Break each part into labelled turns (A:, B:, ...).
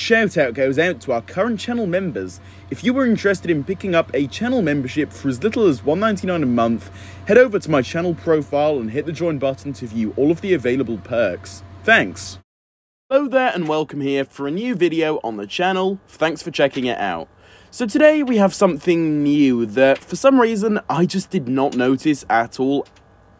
A: shout out goes out to our current channel members. If you were interested in picking up a channel membership for as little as $1.99 a month, head over to my channel profile and hit the join button to view all of the available perks. Thanks! Hello there and welcome here for a new video on the channel. Thanks for checking it out. So today we have something new that for some reason I just did not notice at all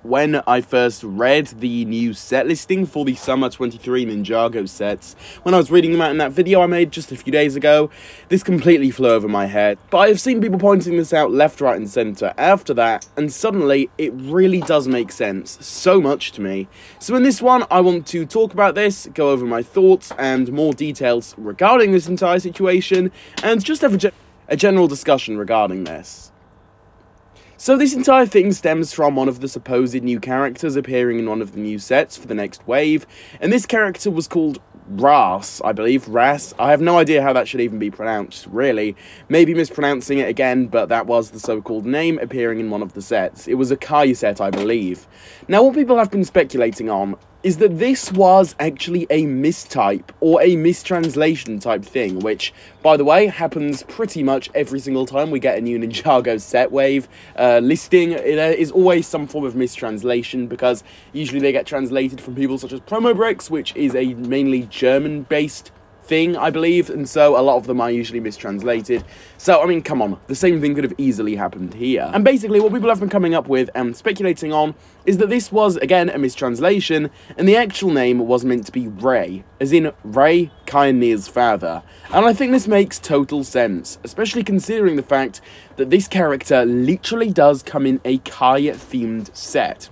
A: when I first read the new set listing for the Summer 23 Ninjago sets. When I was reading them out in that video I made just a few days ago, this completely flew over my head. But I have seen people pointing this out left, right and centre after that, and suddenly it really does make sense, so much to me. So in this one, I want to talk about this, go over my thoughts and more details regarding this entire situation, and just have a general discussion regarding this. So this entire thing stems from one of the supposed new characters appearing in one of the new sets for the next wave, and this character was called Ras, I believe, Ras. I have no idea how that should even be pronounced, really. Maybe mispronouncing it again, but that was the so-called name appearing in one of the sets. It was a Kai set, I believe. Now, what people have been speculating on is that this was actually a mistype, or a mistranslation type thing, which, by the way, happens pretty much every single time we get a new Ninjago set wave listing. It is always some form of mistranslation, because usually they get translated from people such as Promo Bricks, which is a mainly German-based thing, I believe, and so a lot of them are usually mistranslated. So, I mean, come on, the same thing could have easily happened here. And basically, what people have been coming up with and speculating on is that this was, again, a mistranslation, and the actual name was meant to be Ray, as in Ray, Kai Nya's father. And I think this makes total sense, especially considering the fact that this character literally does come in a Kai-themed set.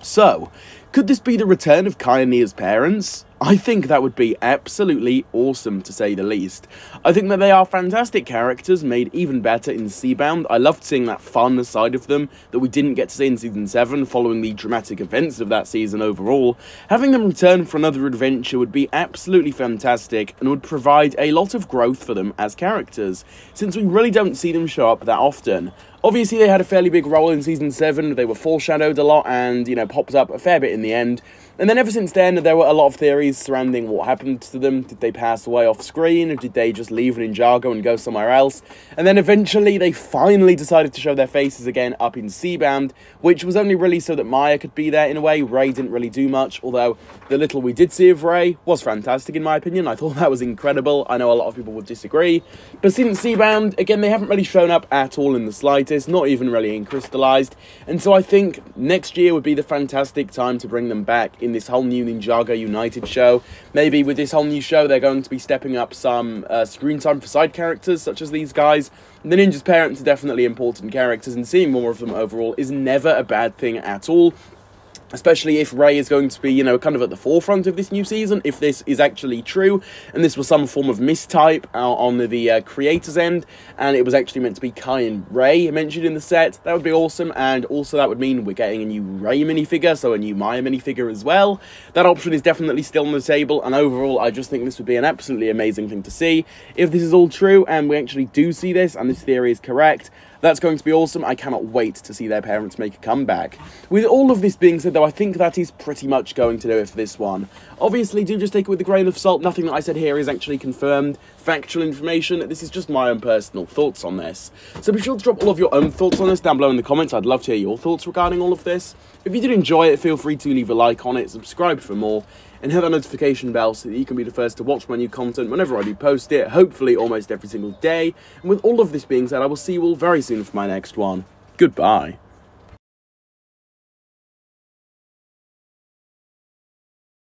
A: So, could this be the return of Kai Nya's parents? I think that would be absolutely awesome, to say the least. I think that they are fantastic characters, made even better in Seabound. I loved seeing that fun side of them that we didn't get to see in Season 7, following the dramatic events of that season overall. Having them return for another adventure would be absolutely fantastic, and would provide a lot of growth for them as characters, since we really don't see them show up that often. Obviously, they had a fairly big role in Season 7, they were foreshadowed a lot, and, you know, popped up a fair bit in the end. And then ever since then, there were a lot of theories surrounding what happened to them. Did they pass away off screen, or did they just leave Ninjago and go somewhere else? And then eventually, they finally decided to show their faces again up in Seabound, which was only really so that Maya could be there in a way. Ray didn't really do much, although the little we did see of Ray was fantastic in my opinion. I thought that was incredible. I know a lot of people would disagree. But since Seabound, again, they haven't really shown up at all in the slightest, not even really in Crystalized. And so I think next year would be the fantastic time to bring them back in this whole new Ninjago United show. Maybe with this whole new show, they're going to be stepping up some screen time for side characters, such as these guys. The Ninja's parents are definitely important characters, and seeing more of them overall is never a bad thing at all. Especially if Ray is going to be, you know, kind of at the forefront of this new season, if this is actually true, and this was some form of mistype on the creator's end, and it was actually meant to be Kai and Ray mentioned in the set, that would be awesome, and also that would mean we're getting a new Ray minifigure, so a new Maya minifigure as well. That option is definitely still on the table, and overall, I just think this would be an absolutely amazing thing to see. If this is all true, and we actually do see this, and this theory is correct, that's going to be awesome. I cannot wait to see their parents make a comeback. With all of this being said, though, I think that is pretty much going to do it for this one. Obviously, do just take it with a grain of salt. Nothing that I said here is actually confirmed factual information. This is just my own personal thoughts on this. So be sure to drop all of your own thoughts on this down below in the comments. I'd love to hear your thoughts regarding all of this. If you did enjoy it, feel free to leave a like on it, subscribe for more, and hit that notification bell so that you can be the first to watch my new content whenever I do post it, hopefully almost every single day. And with all of this being said, I will see you all very soon for my next one. Goodbye.